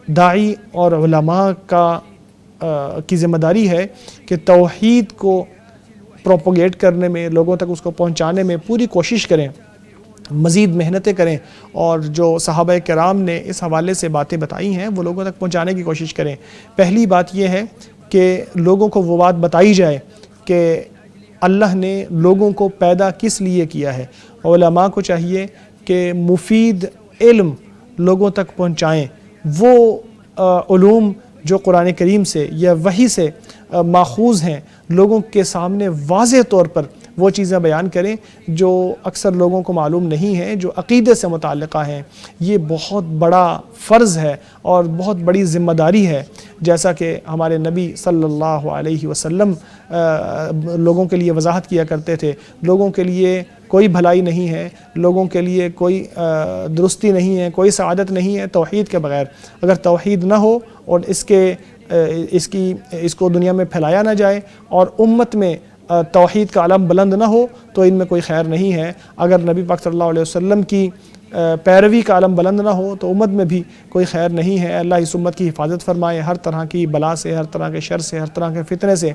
داعی اور علماء کی ذمہ داری ہے کہ توحید کو پروپوگیٹ کرنے میں، لوگوں تک اس کو پہنچانے میں پوری کوشش کریں، مزید محنتیں کریں، اور جو صحابہ کرام نے اس حوالے سے باتیں بتائی ہیں وہ لوگوں تک پہنچانے کی کوشش کریں۔ پہلی بات یہ ہے کہ لوگوں کو وہ بات بتائی جائے کہ اللہ نے لوگوں کو پیدا کس لیے کیا ہے۔ علماء کو چاہیے کہ مفید علم لوگوں تک پہنچائیں، وہ علوم جو قرآن کریم سے یا وحی سے ماخوذ ہیں لوگوں کے سامنے واضح طور پر وہ چیزیں بیان کریں جو اکثر لوگوں کو معلوم نہیں ہیں، جو عقیدے سے متعلقہ ہیں۔ یہ بہت بڑا فرض ہے اور بہت بڑی ذمہ داری ہے، جیسا کہ ہمارے نبی صلی اللہ علیہ وسلم لوگوں کے لیے وضاحت کیا کرتے تھے۔ لوگوں کے لیے کوئی بھلائی نہیں ہے، لوگوں کے لیے کوئی درستی نہیں ہے، کوئی سعادت نہیں ہے توحید کے بغیر۔ اگر توحید نہ ہو اور اس کو دنیا میں پھیلایا نہ جائے اور امت میں توحید کا علم بلند نہ ہو تو ان میں کوئی خیر نہیں ہے۔ اگر نبی پاک صلی اللہ علیہ وسلم کی پیروی کا علم بلند نہ ہو تو امت میں بھی کوئی خیر نہیں ہے۔ اللہ اس امت کی حفاظت فرمائے ہر طرح کی بلا سے، ہر طرح کے شر سے، ہر طرح کے فتنے سے۔